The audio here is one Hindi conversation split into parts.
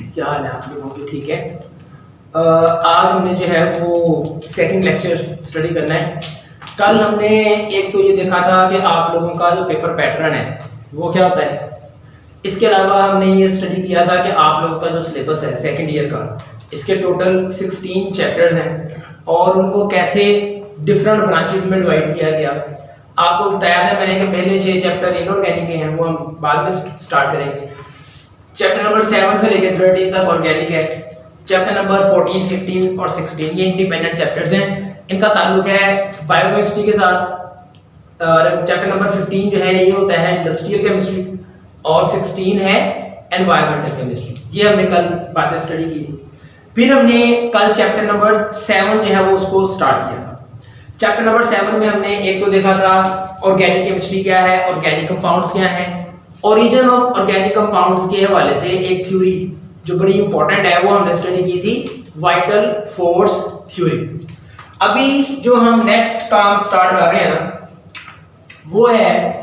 क्या हाल है आप लोगों की? ठीक है। आज हमने जो है वो सेकंड लेक्चर स्टडी करना है। कल हमने एक तो ये देखा था कि आप लोगों का जो पेपर पैटर्न है वो क्या होता है। इसके अलावा हमने ये स्टडी किया था कि आप लोगों का जो सिलेबस है सेकंड ईयर का, इसके टोटल 16 चैप्टर्स हैं और उनको कैसे डिफरेंट ब्रांचेस में डिवाइड किया गया। आपको बताया था मैंने कि पहले 6 चैप्टर इनऑर्गेनिक के हैं, वो हम बाद में स्टार्ट करेंगे। चैप्टर नंबर 7 से लेकर 13 तक ऑर्गेनिक है। चैप्टर नंबर 14, 15 और 16 ये इंडिपेंडेंट चैप्टर्स हैं। इनका ताल्लुक है बायोकेमिस्ट्री के साथ। और चैप्टर नंबर 15 जो है ये होता है इंडस्ट्रियल केमिस्ट्री और 16 है एनवायरमेंटल केमिस्ट्री। ये हमने कल बातें स्टडी की थी। फिर हमने कल चैप्टर नंबर 7 जो है वो उसको स्टार्ट किया था। चैप्टर नंबर 7 में हमने एक तो देखा था ऑर्गेनिक केमिस्ट्री क्या है, ऑर्गेनिक कंपाउंड्स क्या है, ओरिजिन ऑफ ऑर्गेनिक कंपाउंड्स के हवाले से एक थ्योरी जो बड़ी इंपॉर्टेंट है वो हमने स्टडी की थी, वाइटल फोर्स थ्योरी। अभी जो हम नेक्स्ट काम स्टार्ट कर रहे हैं ना वो है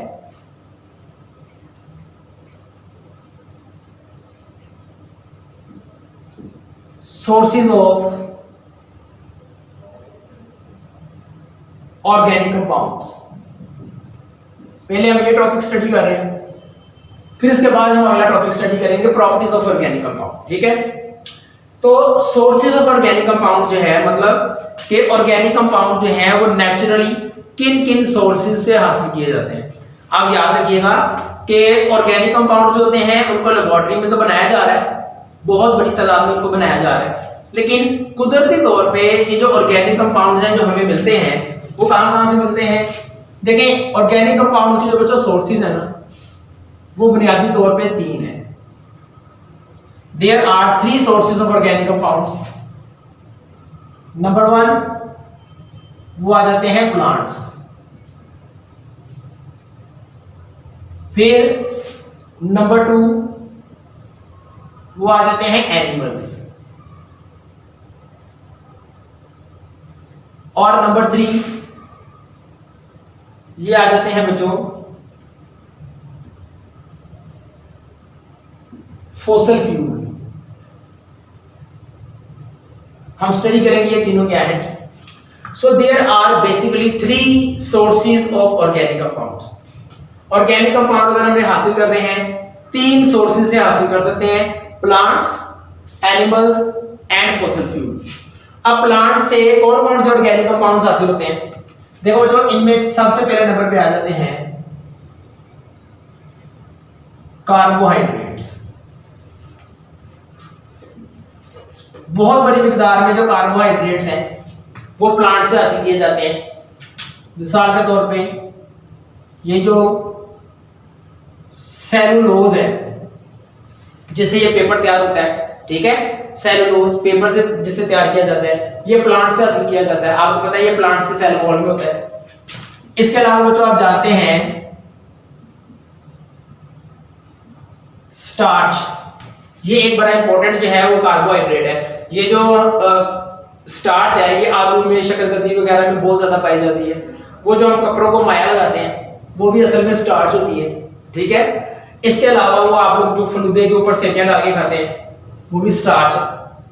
सोर्सेज ऑफ ऑर्गेनिक कंपाउंड्स। पहले हम ये टॉपिक स्टडी कर रहे हैं, फिर इसके बाद हम अगला टॉपिक स्टडी करेंगे प्रॉपर्टीज ऑफ ऑर्गेनिक कंपाउंड। ठीक है, तो सोर्सेज ऑफ ऑर्गेनिक कंपाउंड जो है मतलब कि ऑर्गेनिक कंपाउंड जो है वो नेचुरली किन किन सोर्सेज से हासिल किए जाते हैं। आप याद रखिएगा कि ऑर्गेनिक कंपाउंड जो होते हैं उनको लेबोरेटरी में तो बनाया जा रहा है, बहुत बड़ी तादाद में उनको बनाया जा रहा है, लेकिन कुदरती तौर पे ये जो ऑर्गेनिक कंपाउंड्स हैं जो हमें मिलते हैं वो कहाँ से मिलते हैं। देखें, ऑर्गेनिक कंपाउंड की जो बच्चों सोर्सेज है ना वो बुनियादी तौर पे 3 है। There are 3 sources of organic compounds. Number 1 वो आ जाते हैं प्लांट्स, फिर नंबर 2 वो आ जाते हैं एनिमल्स, और नंबर 3 ये आ जाते हैं बच्चों फॉसिल फ्यूल। हम स्टडी करेंगे ये तीनों क्या है। So there are basically 3 sources of organic compounds. Organic compound अगर हमें हासिल कर रहे हैं 3 सोर्सेज से हासिल कर सकते हैं, plants, animals and fossil fuel. अब प्लांट से कौन कौन से ऑर्गेनिक कंपाउंड्स हासिल होते हैं? देखो, जो इनमें सबसे पहले नंबर पे आ जाते हैं कार्बोहाइड्रेट्स। बहुत बड़ी मिकदार में जो कार्बोहाइड्रेट्स हैं वो प्लांट से हासिल किए जाते हैं। मिसाल के तौर पे ये जो सेलुलोज है जिससे ये पेपर तैयार होता है, ठीक है, सेलुलोज पेपर से जिससे तैयार किया जाता है ये प्लांट से हासिल किया जाता है। आपको पता है ये प्लांट्स के सेल वॉल में होता है। इसके अलावा बच्चों आप जानते हैं स्टार्च, ये एक बड़ा इंपॉर्टेंट जो है वो कार्बोहाइड्रेट है। ये जो स्टार्च है ये आलू में, शकरकंदी वगैरह में बहुत ज्यादा पाई जाती है। वो जो हम कपड़ों को माया लगाते हैं वो भी असल में स्टार्च होती है। ठीक है, इसके अलावा वो आप लोग जो फलूदे के ऊपर सेवियां डाल के खाते हैं वो भी स्टार्च है।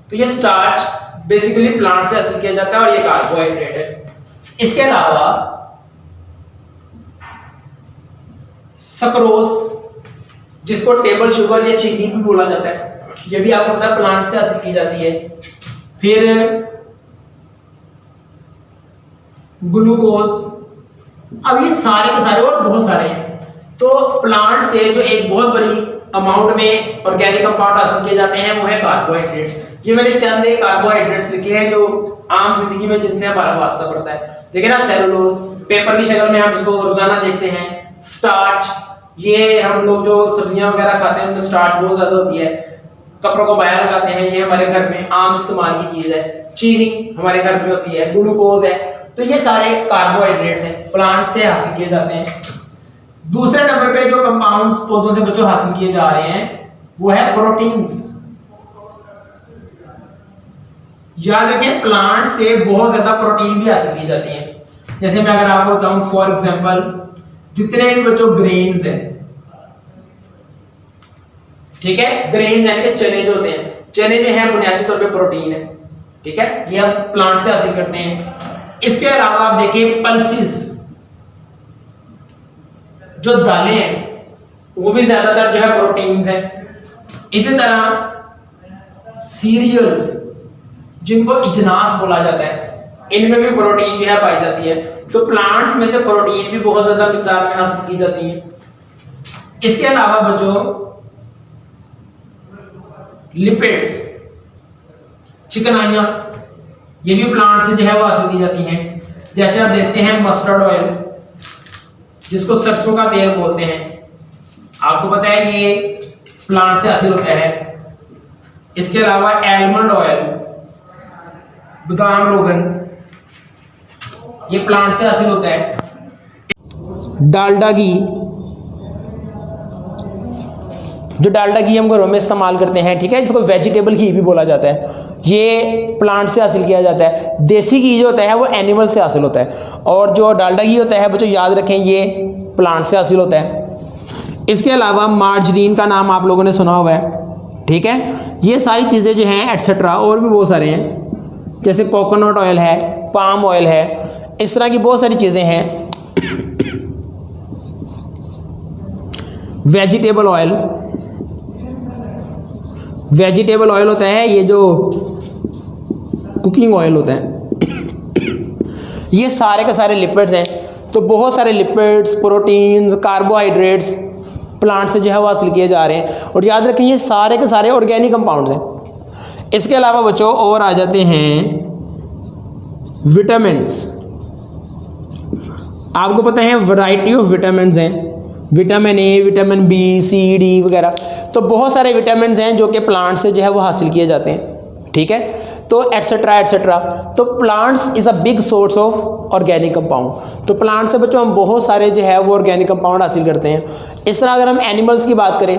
तो ये स्टार्च बेसिकली प्लांट से हासिल किया जाता है और ये कार्बोहाइड्रेट है। इसके अलावा सक्रोज जिसको टेबल शुगर या चीनी भी बोला जाता है, ये भी आपको पता है प्लांट से हासिल की जाती है। फिर ग्लूकोज, अब ये सारे के सारे और बहुत सारे हैं। तो प्लांट से जो एक बहुत बड़ी अमाउंट में ऑर्गेनिक कंपाउंड हासिल किए जाते हैं वो है कार्बोहाइड्रेट्स। ये मैंने चंद एक कार्बोहाइड्रेट्स लिखे हैं जो आम जिंदगी में जिनसे हमारा वास्ता पड़ता है। देखिए ना, सेलुलोज पेपर की शक्ल में हम इसको रोजाना देखते हैं। स्टार्च, ये हम लोग जो सब्जियां वगैरह खाते हैं उनमें स्टार्च बहुत ज्यादा होती है। कपड़ों को माया लगाते हैं, ये हमारे घर में आम इस्तेमाल की चीज है। चीनी हमारे घर में होती है, ग्लूकोज है। तो ये सारे कार्बोहाइड्रेट्स हैं, प्लांट से हासिल किए जाते हैं। दूसरे नंबर पे जो कंपाउंड्स पौधों से बच्चों हासिल किए जा रहे हैं वो है प्रोटीन्स। याद रखें, प्लांट से बहुत ज्यादा प्रोटीन भी हासिल की जाती है। जैसे मैं अगर आपको बताऊं फॉर एग्जांपल जितने भी बच्चों ग्रेन्स हैं, ठीक है, ग्रेन्स यानी कि चने जो होते हैं, चने जो है बुनियादी तौर पे प्रोटीन है, ठीक है, ये हम प्लांट से हासिल करते हैं। इसके अलावा आप देखिए पल्सेस, जो दालें हैं वो भी ज्यादातर जो है प्रोटीन्स हैं। इसी तरह सीरियल्स जिनको इजनास बोला जाता है, इनमें भी प्रोटीन जो है पाई जाती है। तो प्लांट्स में से प्रोटीन भी बहुत ज्यादा मिकदार में हासिल की जाती है। इसके अलावा बच्चों लिपिड्स, चिकनाइयाँ, ये भी प्लांट से जो है वो हासिल की जाती हैं। जैसे आप देखते हैं मस्टर्ड ऑयल, जिसको सरसों का तेल बोलते हैं, आपको पता है ये प्लांट से हासिल होता है। इसके अलावा एलमंड ऑयल, बादाम रोगन, ये प्लांट से हासिल होता है। डालडा घी, जो डालडा घी हम घरों में इस्तेमाल करते हैं, ठीक है, जिसको वेजिटेबल घी भी बोला जाता है, ये प्लांट से हासिल किया जाता है। देसी घी जो होता है वो एनिमल से हासिल होता है, और जो डालडा घी होता है बच्चों याद रखें ये प्लांट से हासिल होता है। इसके अलावा मार्जरीन का नाम आप लोगों ने सुना हुआ है, ठीक है, ये सारी चीज़ें जो हैं एट्सेट्रा और भी बहुत सारे हैं, जैसे कोकोनट ऑयल है, पाम ऑयल है, इस तरह की बहुत सारी चीज़ें हैं। वेजिटेबल ऑयल, वेजिटेबल ऑयल होता है ये जो कुकिंग ऑयल होता है, ये सारे के सारे लिपिड्स हैं। तो बहुत सारे लिपिड्स, प्रोटीन्स, कार्बोहाइड्रेट्स प्लांट से जो है वो हासिल किए जा रहे हैं। और याद रखें ये सारे के सारे ऑर्गेनिक कंपाउंड्स हैं। इसके अलावा बच्चों और आ जाते हैं विटामिन्स। आपको पता है वैरायटी ऑफ विटामिन्स हैं, vitamin A, vitamin B, C, D वगैरह। तो बहुत सारे विटामिन्स हैं जो कि प्लांट से जो है वो हासिल किए जाते हैं, ठीक है, तो एट्सेट्रा एट्सेट्रा। तो plants is a big source of organic compound. तो प्लांट से बच्चों हम बहुत सारे जो है वो ऑर्गेनिक कंपाउंड हासिल करते हैं। इस तरह अगर हम एनिमल्स की बात करें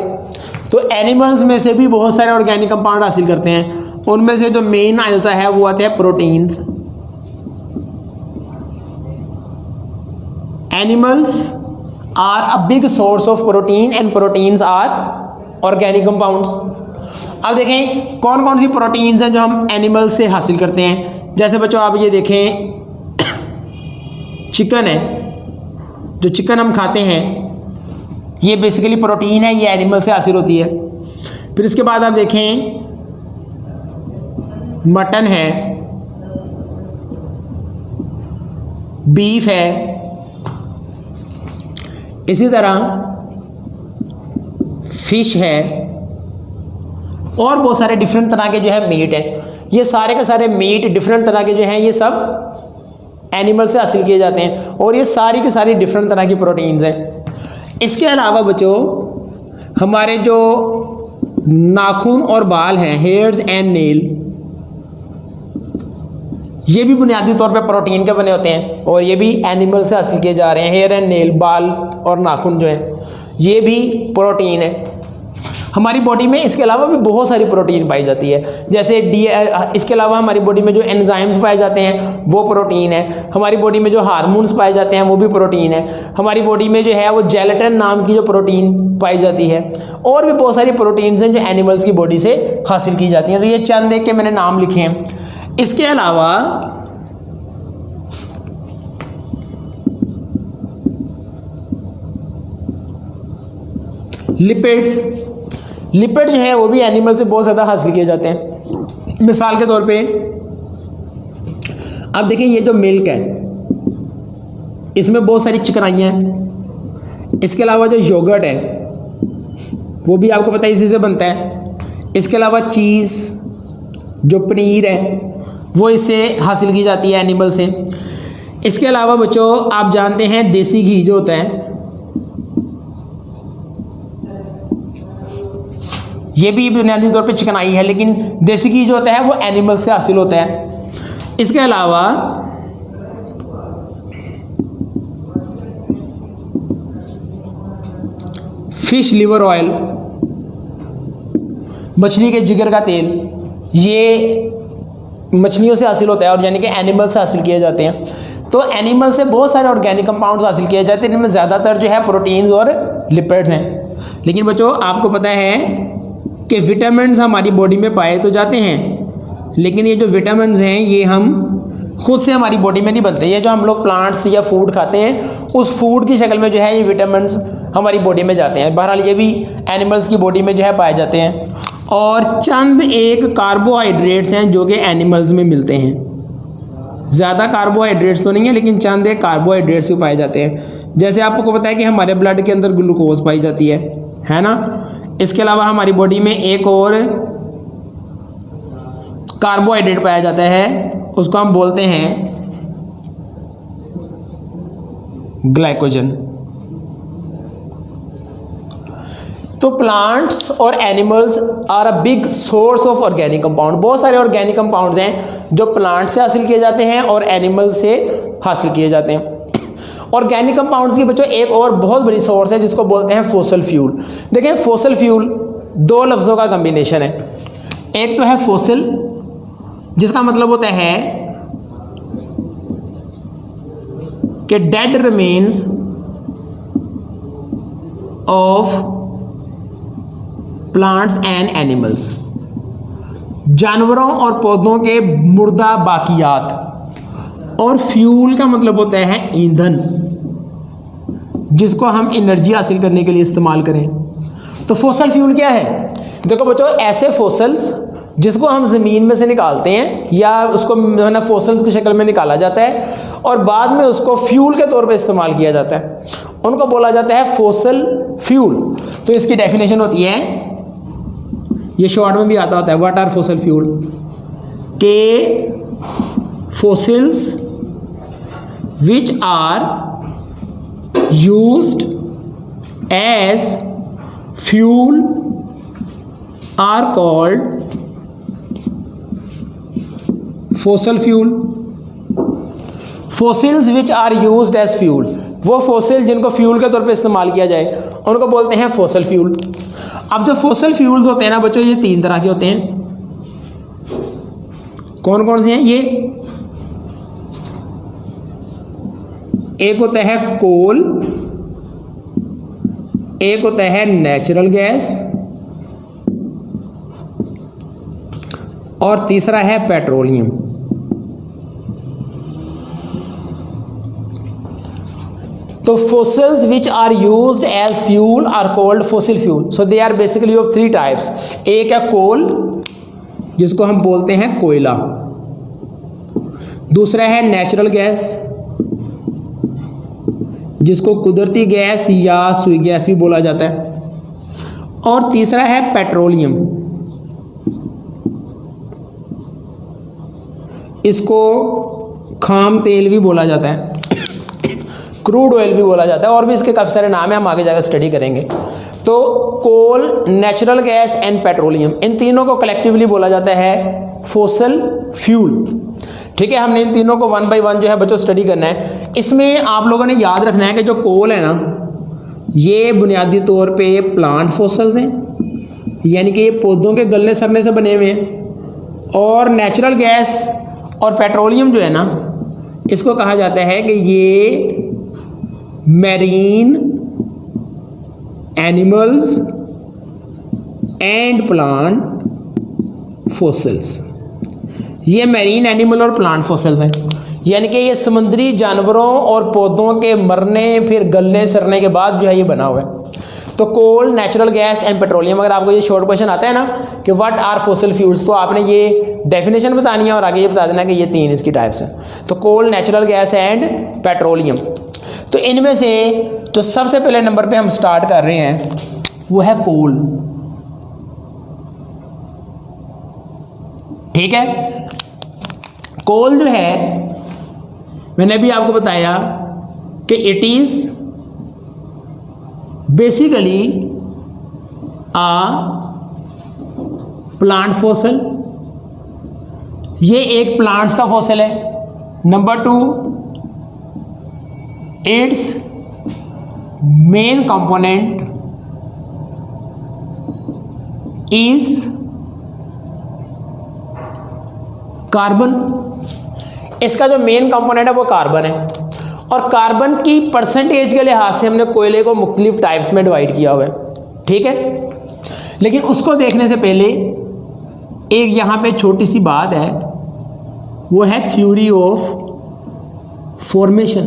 तो एनिमल्स में से भी बहुत सारे ऑर्गेनिक कंपाउंड हासिल करते हैं। उनमें से जो मेन आता है वो आते हैं proteins. Animals are a big source of protein and proteins are organic compounds. अब देखें कौन कौन सी प्रोटीन्स हैं जो हम एनिमल से हासिल करते हैं। जैसे बच्चों आप ये देखें चिकन है, जो चिकन हम खाते हैं ये बेसिकली प्रोटीन है, ये एनिमल से हासिल होती है। फिर इसके बाद आप देखें मटन है, बीफ है, इसी तरह फिश है, और बहुत सारे डिफरेंट तरह के जो है मीट है। ये सारे के सारे मीट डिफरेंट तरह के जो हैं ये सब एनिमल से हासिल किए जाते हैं, और ये सारी की सारी डिफरेंट तरह की प्रोटीन्स हैं। इसके अलावा बच्चों हमारे जो नाखून और बाल हैं, हेयर्स एंड नेल, ये भी बुनियादी तौर पे प्रोटीन के बने होते हैं, और ये भी एनिमल से हासिल किए जा रहे हैं। हेयर एंड नेल, बाल और नाखून जो है ये भी प्रोटीन है हमारी बॉडी में। इसके अलावा भी बहुत सारी प्रोटीन पाई जाती है, जैसे इसके अलावा हमारी बॉडी में जो एंजाइम्स पाए जाते हैं वो प्रोटीन है। हमारी बॉडी में जो हार्मोन्स पाए जाते हैं वो भी प्रोटीन है। हमारी बॉडी में जो है वो जेलेटिन नाम की जो प्रोटीन पाई जाती है, और भी बहुत सारी प्रोटीन्स हैं जो एनिमल्स की बॉडी से हासिल की जाती हैं। तो ये चंद एक के मैंने नाम लिखे हैं। इसके अलावा लिपिड्स, लिपिड जो है वो भी एनिमल से बहुत ज़्यादा हासिल किए जाते हैं। मिसाल के तौर पे आप देखिए ये जो मिल्क है इसमें बहुत सारी चिकनाइयाँ हैं। इसके अलावा जो योगर्ट है वो भी आपको पता है इसी से बनता है। इसके अलावा चीज़, जो पनीर है वो इससे हासिल की जाती है एनिमल से। इसके अलावा बच्चों आप जानते हैं देसी घी जो होता है ये भी बुनियादी तौर पे चिकनाई है, लेकिन देसी घी जो होता है वो एनिमल से हासिल होता है। इसके अलावा फिश लिवर ऑयल, मछली के जिगर का तेल, ये मछलियों से हासिल होता है और यानी कि एनिमल से हासिल किए जाते हैं। तो एनिमल से बहुत सारे ऑर्गेनिक कंपाउंड्स हासिल किए जाते हैं, इनमें ज़्यादातर जो है प्रोटीन्स और लिपिड्स हैं। लेकिन बच्चों आपको पता है कि विटामिन्स हमारी बॉडी में पाए तो जाते हैं, लेकिन ये जो विटामिन्स हैं ये हम खुद से हमारी बॉडी में नहीं बनते। ये जो हम लोग प्लांट्स या फूड खाते हैं उस फूड की शक्ल में जो है ये विटामिन्स हमारी बॉडी में जाते हैं। बहरहाल ये भी एनिमल्स की बॉडी में जो है पाए जाते हैं। और चंद एक कार्बोहाइड्रेट्स हैं जो कि एनिमल्स में मिलते हैं। ज़्यादा कार्बोहाइड्रेट्स तो नहीं है, लेकिन चंद एक कार्बोहाइड्रेट्स भी पाए जाते हैं। जैसे आपको पता है कि हमारे ब्लड के अंदर ग्लूकोज पाई जाती है ना। इसके अलावा हमारी बॉडी में एक और कार्बोहाइड्रेट पाया जाता है, उसको हम बोलते हैं ग्लाइकोजन। तो प्लांट्स और animals are a big source of organic compound. बहुत सारे ऑर्गेनिक कंपाउंड्स हैं जो प्लांट से हासिल किए जाते हैं और एनिमल से हासिल किए जाते हैं। ऑर्गेनिक कंपाउंड्स की बच्चों एक और बहुत बड़ी सोर्स है जिसको बोलते हैं फॉसिल फ्यूल। देखें, फॉसिल फ्यूल दो लफ्ज़ों का कम्बिनेशन है। एक तो है फॉसिल, जिसका मतलब होता है कि dead remains of plants and animals, जानवरों और पौधों के मुर्दा बाकियात। और फ्यूल का मतलब होता है ईंधन, जिसको हम एनर्जी हासिल करने के लिए इस्तेमाल करें। तो फॉसिल फ्यूल क्या है? देखो बच्चों, ऐसे फॉसिल्स जिसको हम ज़मीन में से निकालते हैं या उसको ना फॉसिल्स की शक्ल में निकाला जाता है और बाद में उसको फ्यूल के तौर पे इस्तेमाल किया जाता है, उनको बोला जाता है फॉसिल फ्यूल। तो इसकी डेफिनेशन होती है, ये शॉर्ट में भी आता होता है, व्हाट आर फॉसिल फ्यूल, के fossils which are used as fuel are called fossil fuel. Fossils which are used as fuel, वो फॉसिल जिनको फ्यूल के तौर पे इस्तेमाल किया जाए उनको बोलते हैं फॉसिल फ्यूल। अब जो फॉसिल फ्यूल्स होते हैं ना बच्चों, ये तीन तरह के होते हैं। कौन कौन से हैं ये? एक होता है कोल, एक होता है नेचुरल गैस और तीसरा है पेट्रोलियम। तो fossils which are used as fuel are called fossil fuel. So they are basically of three types. एक है कोल, जिसको हम बोलते हैं कोयला। दूसरा है नेचुरल गैस, जिसको कुदरती गैस या सुई गैस भी बोला जाता है। और तीसरा है पेट्रोलियम, इसको खाम तेल भी बोला जाता है, क्रूड ऑयल भी बोला जाता है, और भी इसके काफ़ी सारे नाम हैं, हम आगे जाकर स्टडी करेंगे। तो कोल, नेचुरल गैस एंड पेट्रोलियम, इन तीनों को कलेक्टिवली बोला जाता है फॉसिल फ्यूल। ठीक है, हमने इन तीनों को वन बाय वन जो है बच्चों स्टडी करना है। इसमें आप लोगों ने याद रखना है कि जो कोल है ना, ये बुनियादी तौर पे प्लांट फॉसिल्स हैं, यानी कि ये पौधों के गलने सड़ने से बने हुए हैं। और नेचुरल गैस और पेट्रोलियम जो है ना, इसको कहा जाता है कि ये marine animals and plant fossils. ये मैरीन एनिमल और प्लांट फॉसिल्स हैं, यानी कि ये समुद्री जानवरों और पौधों के मरने फिर गलने सड़ने के बाद जो है ये बना हुआ है। तो कोल, नेचुरल गैस एंड पेट्रोलियम। अगर आपको ये शॉर्ट क्वेश्चन आता है ना कि व्हाट आर फॉसिल फ्यूल्स, तो आपने ये डेफिनेशन बतानी है और आगे ये बता देना कि ये तीन इसकी टाइप्स हैं। तो कोल, नेचुरल गैस एंड पेट्रोलियम। तो इनमें से जो सबसे पहले नंबर पे हम स्टार्ट कर रहे हैं वो है कोल। ठीक है, कोल जो है मैंने भी आपको बताया कि it is basically a plant fossil. ये एक प्लांट्स का फॉसिल है। Number 2, it's main component is carbon. इसका जो मेन कंपोनेंट है वो कार्बन है, और कार्बन की परसेंटेज के लिहाज से हमने कोयले को मुख्तलिफ टाइप्स में डिवाइड किया हुआ है। ठीक है, लेकिन उसको देखने से पहले एक यहाँ पे छोटी सी बात है, वो है theory of formation.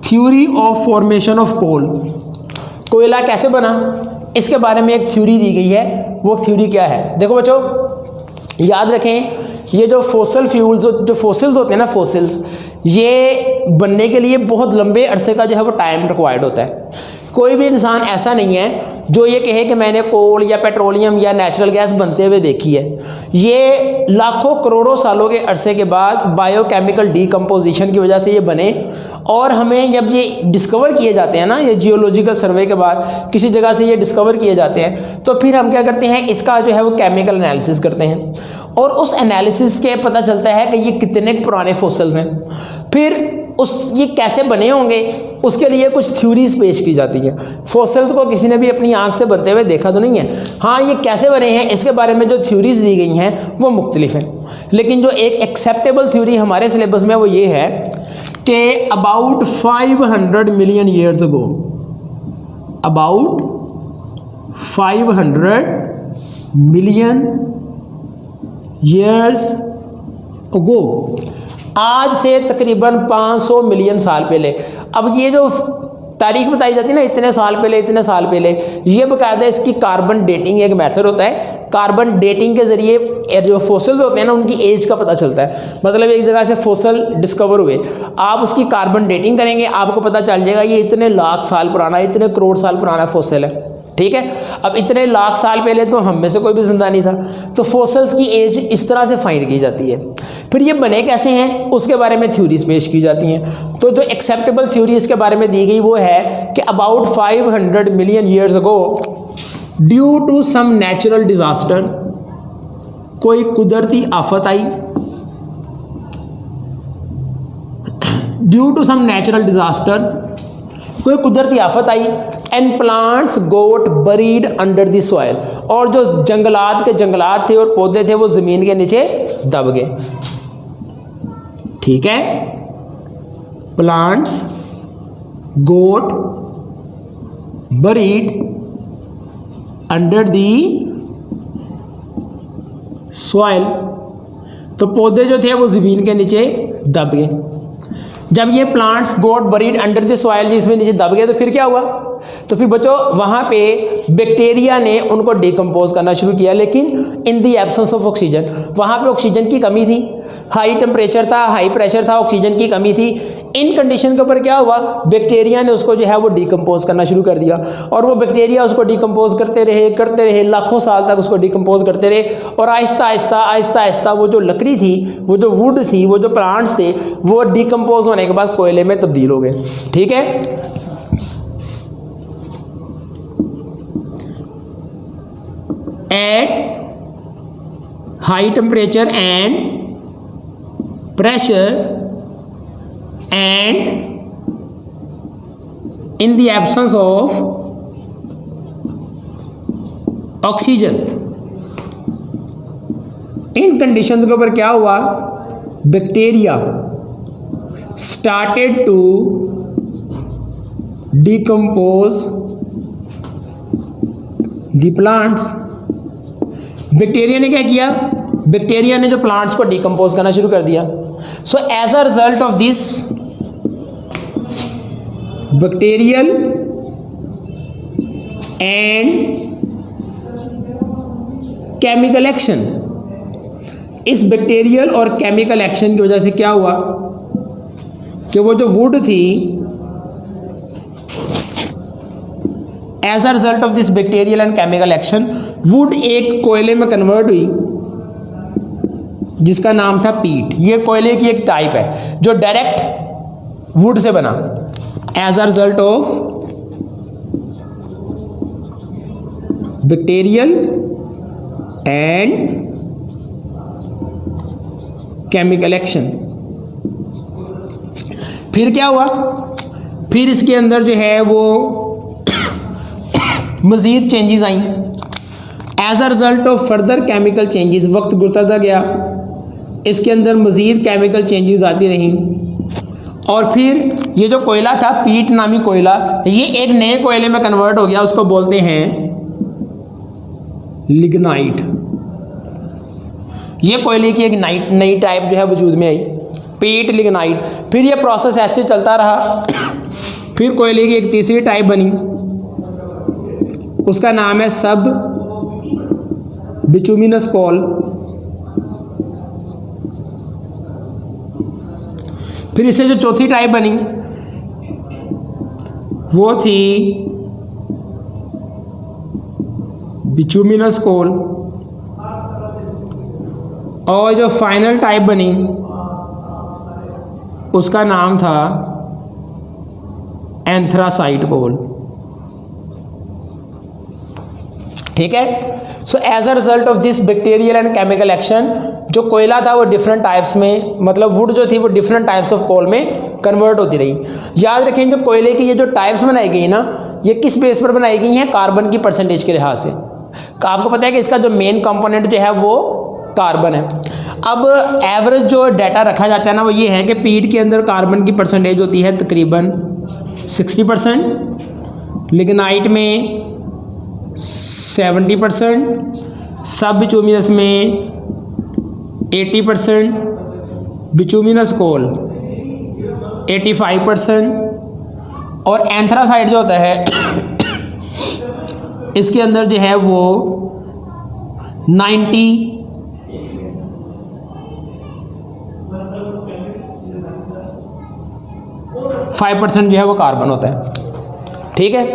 Theory of formation of coal, कोयला कैसे बना, इसके बारे में एक थ्योरी दी गई है। वो थ्योरी क्या है? देखो बच्चों, याद रखें, ये जो फॉसिल फ्यूल्स, जो फॉसिल्स होते हैं ना, फॉसिल्स, ये बनने के लिए बहुत लंबे अरसे का जो है वो टाइम रिक्वायर्ड होता है। कोई भी इंसान ऐसा नहीं है जो ये कहे कि मैंने कोल या पेट्रोलियम या नेचुरल गैस बनते हुए देखी है। ये लाखों करोड़ों सालों के अरसे के बाद बायोकेमिकल डीकम्पोजिशन की वजह से ये बने। और हमें जब ये डिस्कवर किए जाते हैं ना, ये जियोलॉजिकल सर्वे के बाद किसी जगह से ये डिस्कवर किए जाते हैं, तो फिर हम क्या करते हैं, इसका जो है वो केमिकल एनालिसिस करते हैं और उस एनालिसिस के पता चलता है कि ये कितने पुराने फॉसिल्स हैं। फिर ये कैसे बने होंगे, उसके लिए कुछ थ्योरीज पेश की जाती है। फॉसिल्स को किसी ने भी अपनी आंख से बनते हुए देखा तो नहीं है, हाँ ये कैसे बने हैं इसके बारे में जो थ्योरीज दी गई हैं वो मुख्तलिफ हैं। लेकिन जो एक एक्सेप्टेबल थ्योरी हमारे सिलेबस में वो ये है कि about 500 million years ago, about 500 million years अगो, आज से तकरीबन 500 मिलियन साल पहले। अब ये जो तारीख बताई जाती है ना, इतने साल पहले, इतने साल पहले, ये बकायदा इसकी कार्बन डेटिंग एक मेथड होता है। कार्बन डेटिंग के ज़रिए जो फॉसिल्स होते हैं ना, उनकी एज का पता चलता है। मतलब एक जगह से फॉसिल डिस्कवर हुए, आप उसकी कार्बन डेटिंग करेंगे, आपको पता चल जाएगा ये इतने लाख साल पुराना, इतने करोड़ साल पुराना फॉसिल है। ठीक है, अब इतने लाख साल पहले तो हम में से कोई भी जिंदा नहीं था, तो फॉसिल्स की एज इस तरह से फाइंड की जाती है। फिर ये बने कैसे हैं उसके बारे में थ्योरीज पेश की जाती हैं। तो जो एक्सेप्टेबल थ्योरी इसके बारे में दी गई वो है कि about 500 million years ago, due to some natural disaster, कोई कुदरती आफत आई, due to some natural disaster, कोई कुदरती आफत आई, and plants got buried under the soil, और जो जंगलात के जंगलात थे और पौधे थे वो जमीन के नीचे दब गए। ठीक है, plants got buried under the soil, तो पौधे जो थे वो जमीन के नीचे दब गए। जब ये plants got buried under the soil जिसमें नीचे दब गए, तो फिर क्या हुआ? तो फिर बच्चों वहाँ पे बैक्टीरिया ने उनको डिकम्पोज करना शुरू किया, लेकिन in the absence of oxygen, वहाँ पे ऑक्सीजन की कमी थी, हाई टेम्परेचर था, हाई प्रेशर था, ऑक्सीजन की कमी थी। इन कंडीशन के ऊपर क्या हुआ, बैक्टीरिया ने उसको जो है वो डिकम्पोज करना शुरू कर दिया, और वो बैक्टीरिया उसको डिकम्पोज करते रहे, लाखों साल तक उसको डिकम्पोज करते रहे, और आहिस्ता आहिस्ता वो जो लकड़ी थी, वो जो वुड थी, वो जो प्लांट्स थे, वो डिकम्पोज होने के बाद कोयले में तब्दील हो गए। ठीक है, at high temperature and pressure and in the absence of oxygen, इन कंडीशंस के ऊपर क्या हुआ, bacteria started to decompose the plants. Bacteria ने क्या किया, बैक्टीरिया ने जो प्लांट्स को डिकम्पोज करना शुरू कर दिया। So as a result of this bacterial and chemical action, इस बैक्टीरियल और केमिकल एक्शन की वजह से क्या हुआ कि वो जो वुड थी, as a result of this bacterial and chemical action, wood एक कोयले में कन्वर्ट हुई जिसका नाम था पीट। ये कोयले की एक टाइप है जो डायरेक्ट वुड से बना, as a result of bacterial and chemical action. फिर क्या हुआ, फिर इसके अंदर जो है वो मज़ीद चेंजेस आई as a result of further chemical changes. वक्त गुजरता गया, इसके अंदर मज़ीद केमिकल चेंजेस आती रहीं, और फिर ये जो कोयला था पीट नामी कोयला, ये एक नए कोयले में कन्वर्ट हो गया, उसको बोलते हैं लिग्नाइट। ये कोयले की एक नई टाइप जो है वजूद में आई, पीट लिग्नाइट। फिर ये प्रोसेस ऐसे चलता रहा, फिर कोयले की एक तीसरी टाइप बनी, उसका नाम है सब बिचुमिनस कोल। फिर इससे जो चौथी टाइप बनी वो थी बिचुमिनस कोल, और जो फाइनल टाइप बनी उसका नाम था एंथ्रासाइट कोल। ठीक है। So as a result of this bacterial and chemical action, जो कोयला था वो डिफरेंट टाइप्स में, मतलब वुड जो थी वो डिफरेंट टाइप्स ऑफ कोल में कन्वर्ट होती रही। याद रखें जो कोयले की ये जो टाइप्स बनाई गई ना, ये किस बेस पर बनाई गई हैं? कार्बन की परसेंटेज के लिहाज से। आपको पता है कि इसका जो मेन कंपोनेंट जो है वो कार्बन है। अब एवरेज जो डाटा रखा जाता है ना वो ये है कि पीट के अंदर कार्बन की परसेंटेज होती है तकरीबन 60%, लिग्नाइट में 70%, सब बिचुमिनस में 80%, बिचुमिनस कोल 85%, और एंथ्रासाइट जो होता है इसके अंदर जो है वो 95% जो है वो कार्बन होता है। ठीक है।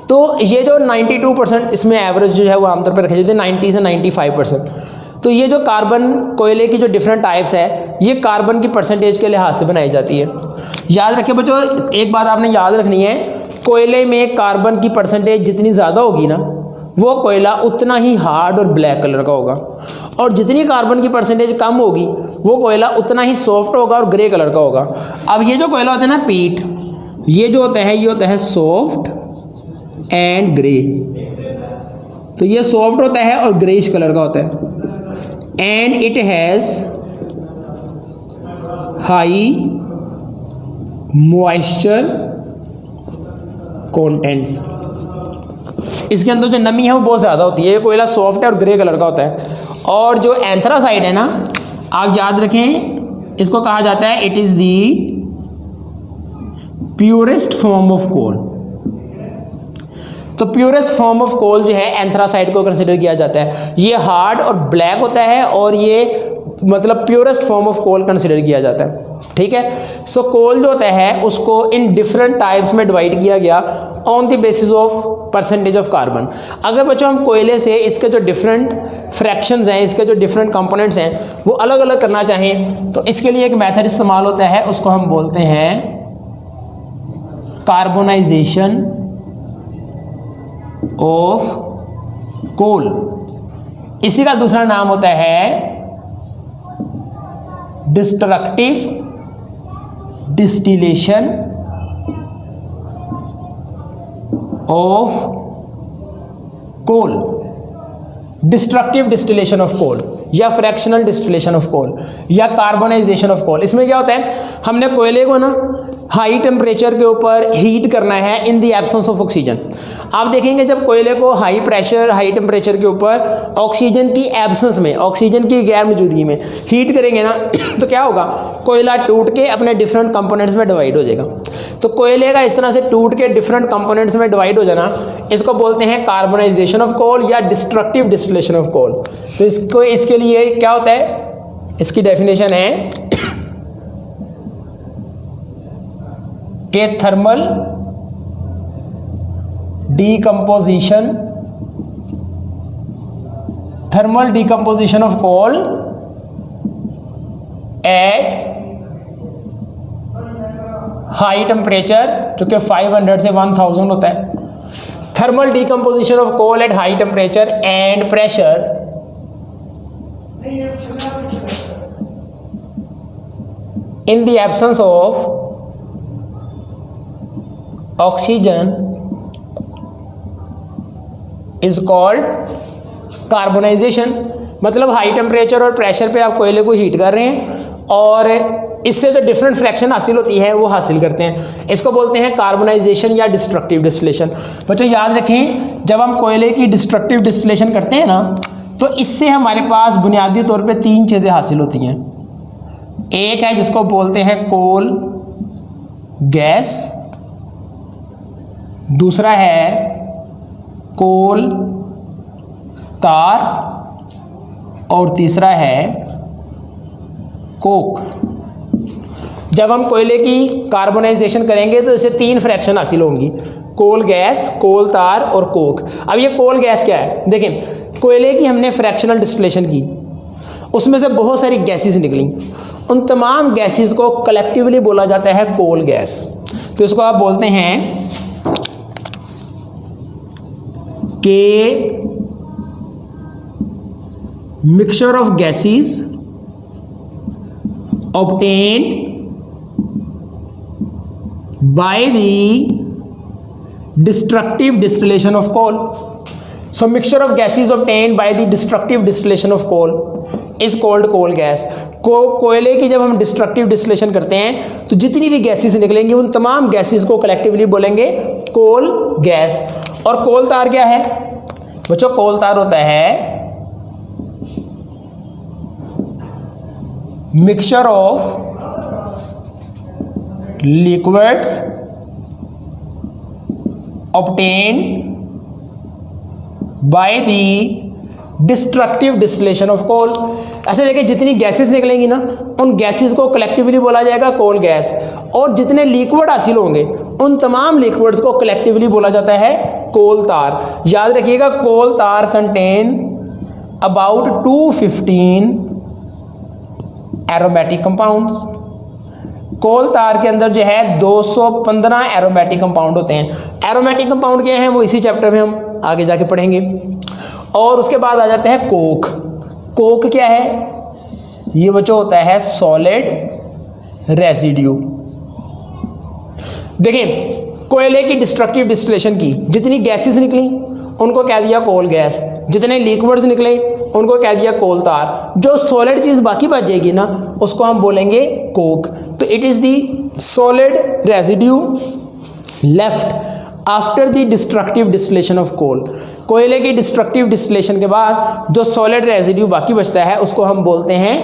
तो ये जो 92% इसमें एवरेज जो है वो आमतौर पर रखे जाते हैं 90 से 95%। तो ये जो कार्बन कोयले की जो डिफरेंट टाइप्स है ये कार्बन की परसेंटेज के लिहाज से बनाई जाती है। याद रखें बच्चों, एक बात आपने याद रखनी है, कोयले में कार्बन की परसेंटेज जितनी ज़्यादा होगी ना वो कोयला उतना ही हार्ड और ब्लैक कलर का होगा, और जितनी कार्बन की परसेंटेज कम होगी वो कोयला उतना ही सॉफ्ट होगा और ग्रे कलर का होगा। अब ये जो कोयला होता है ना पीट, ये जो होता है ये होता है सॉफ्ट एंड ग्रे। तो ये सॉफ्ट होता है और ग्रेइश कलर का होता है, and it has high moisture contents. इसके अंदर जो नमी है वो बहुत ज़्यादा होती है। ये कोयला सॉफ्ट है और ग्रे कलर का होता है। और जो एंथ्रासाइट है ना, आप याद रखें इसको कहा जाता है it is the purest form of coal. तो प्योरेस्ट फॉर्म ऑफ कोल जो है एंथ्रासाइट को कंसिडर किया जाता है। ये हार्ड और ब्लैक होता है और ये मतलब purest form of coal consider किया जाता है। ठीक है। सो कोल जो होता है उसको इन डिफरेंट टाइप्स में डिवाइड किया गया on the basis of percentage of carbon. अगर बच्चों हम कोयले से इसके जो डिफरेंट फ्रैक्शंस हैं, इसके जो डिफरेंट कंपोनेंट्स हैं वो अलग अलग करना चाहें तो इसके लिए एक मेथड इस्तेमाल होता है, उसको हम बोलते हैं कार्बोनाइजेशन ऑफ कोल। इसी का दूसरा नाम होता है destructive distillation of coal, destructive distillation of coal या फ्रैक्शनल डिस्टिलेशन ऑफ कोल या कार्बोनाइजेशन ऑफ कोल। इसमें क्या होता है, हमने कोयले को ना हाई टेम्परेचर के ऊपर हीट करना है in the absence of oxygen. आप देखेंगे जब कोयले को हाई प्रेशर हाई टेम्परेचर के ऊपर ऑक्सीजन की एब्सेंस में, ऑक्सीजन की गैर मौजूदगी में हीट करेंगे ना तो क्या होगा, कोयला टूट के अपने डिफरेंट कंपोनेंट्स में डिवाइड हो जाएगा। तो कोयले का इस तरह से टूट के डिफरेंट कंपोनेंट्स में डिवाइड हो जाना, इसको बोलते हैं कार्बोनाइजेशन ऑफ कोल या डिस्ट्रक्टिव डिस्टिलेशन ऑफ कोल। तो इसको इसके लिए क्या होता है, इसकी डेफिनेशन है के thermal decomposition of coal at high temperature, जो कि 500 से 1000 होता है। Thermal decomposition of coal at high temperature and pressure in the absence of oxygen is called carbonisation. मतलब हाई टेम्परेचर और प्रेशर पे आप कोयले को हीट कर रहे हैं और इससे जो डिफरेंट फ्रैक्शन हासिल होती है वो हासिल करते हैं। इसको बोलते हैं कार्बनाइजेशन या डिस्ट्रक्टिव डिस्टिलेशन। बच्चों याद रखें, जब हम कोयले की डिस्ट्रक्टिव डिस्टिलेशन करते हैं ना, तो इससे हमारे पास बुनियादी तौर पे 3 चीज़ें हासिल होती हैं। एक है जिसको बोलते हैं कोल गैस, दूसरा है कोल तार, और तीसरा है कोक। जब हम कोयले की कार्बनाइजेशन करेंगे तो इसे 3 फ्रैक्शन हासिल होंगी, कोल गैस, कोल तार और कोक। अब ये कोल गैस क्या है? देखें, कोयले की हमने फ्रैक्शनल डिस्टिलेशन की, उसमें से बहुत सारी गैसेस निकली, उन तमाम गैसेस को कलेक्टिवली बोला जाता है कोल गैस। तो इसको आप बोलते हैं कि mixture of gases obtained by the destructive distillation of coal. So mixture of gases obtained by the destructive distillation of coal is called coal gas. कोयले की जब हम डिस्ट्रक्टिव डिस्टिलेशन करते हैं तो जितनी भी गैसेस निकलेंगी उन तमाम गैसेस को कलेक्टिवली बोलेंगे कोल गैस। और कोल तार क्या है बच्चों? कोल तार होता है mixture of liquids obtained by the destructive distillation of coal। ऐसे देखिए, जितनी गैसेस निकलेंगी ना उन गैसेस को कलेक्टिवली बोला जाएगा कोल गैस, और जितने लिक्विड हासिल होंगे उन तमाम लिक्विड्स को कलेक्टिवली बोला जाता है कोल तार। याद रखिएगा, कोल तार कंटेन अबाउट 215 एरोमेटिक कंपाउंड्स। कोल तार के अंदर जो है 215 एरोमेटिक कंपाउंड होते हैं। एरोमेटिक कंपाउंड क्या हैं वो इसी चैप्टर में हम आगे जाके पढ़ेंगे। और उसके बाद आ जाते हैं कोक। कोक क्या है? ये बच्चों होता है सॉलिड रेसिड्यू। देखें, कोयले की डिस्ट्रक्टिव डिस्टिलेशन की, जितनी गैसेस निकली उनको कह दिया कोल गैस, जितने लिक्विड्स निकले उनको कह दिया कोल तार। जो सॉलिड चीज़ बाकी बच जाएगी ना उसको हम बोलेंगे कोक। तो it is the solid residue left after the destructive distillation of coal. कोयले की डिस्ट्रक्टिव डिस्टिलेशन के बाद जो सॉलिड रेसिड्यू बाकी बचता है उसको हम बोलते हैं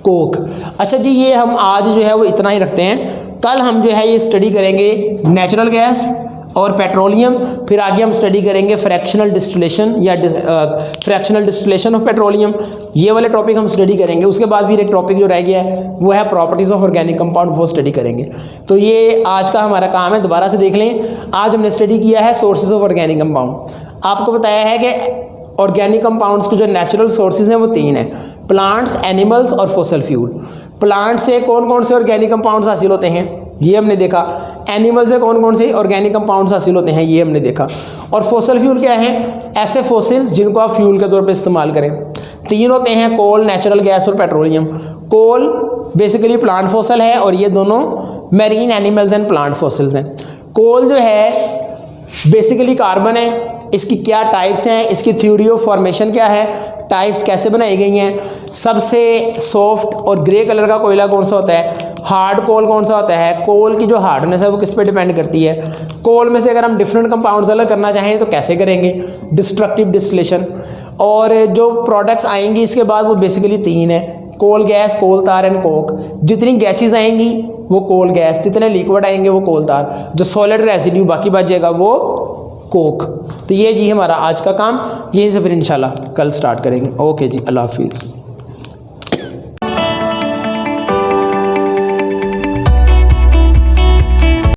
कोक। अच्छा जी, ये हम आज जो है वो इतना ही रखते हैं। कल हम जो है ये स्टडी करेंगे नेचुरल गैस और पेट्रोलियम, फिर आगे हम स्टडी करेंगे फ्रैक्शनल डिस्टिलेशन या फ्रैक्शनल डिस्टिलेशन ऑफ पेट्रोलियम। ये वाले टॉपिक हम स्टडी करेंगे। उसके बाद भी एक टॉपिक जो रह गया है वो है प्रॉपर्टीज़ ऑफ ऑर्गेनिक कंपाउंड, वो स्टडी करेंगे। तो ये आज का हमारा काम है, दोबारा से देख लें। आज हमने स्टडी किया है सोर्सेज ऑफ ऑर्गेनिक कंपाउंड। आपको बताया है कि ऑर्गेनिक कंपाउंड्स के जो नेचुरल सोर्सेज हैं वो 3 हैं, प्लांट्स, एनिमल्स और फॉसिल फ्यूल। प्लांट से कौन कौन से ऑर्गेनिक कंपाउंड्स हासिल होते हैं ये हमने देखा। एनिमल से कौन कौन से ऑर्गेनिक कंपाउंड्स हासिल होते हैं ये हमने देखा। और फॉसिल फ्यूल क्या है? ऐसे फॉसिल्स जिनको आप फ्यूल के तौर पे इस्तेमाल करें। 3 होते हैं, कोल, नेचुरल गैस और पेट्रोलियम। कोल बेसिकली प्लांट फॉसिल है और ये दोनों marine animals and plant fossils हैं। कोल जो है बेसिकली कार्बन है। इसकी क्या टाइप्स हैं, इसकी थ्योरी ऑफ फॉर्मेशन क्या है, टाइप्स कैसे बनाई गई हैं, सबसे सॉफ्ट और ग्रे कलर का कोयला कौन सा होता है, हार्ड कोल कौन सा होता है, कोल की जो हार्डनेस है वो किस पे डिपेंड करती है, कोल में से अगर हम डिफरेंट कंपाउंड्स अलग करना चाहें तो कैसे करेंगे, डिस्ट्रक्टिव डिस्टिलेशन। और जो प्रोडक्ट्स आएंगी इसके बाद वो बेसिकली 3 है, कोल गैस, कोल तार एंड कोक। जितनी गैसेस आएंगी वो कोल गैस, जितने लिक्विड आएंगे वो कोल तार, जो सॉलिड रेसिड्यू बाकी बच जाएगा वो कोक। तो ये जी हमारा आज का काम, यहीं से फिर इंशाल्लाह कल स्टार्ट करेंगे। ओके जी, अल्लाह हाफिज़।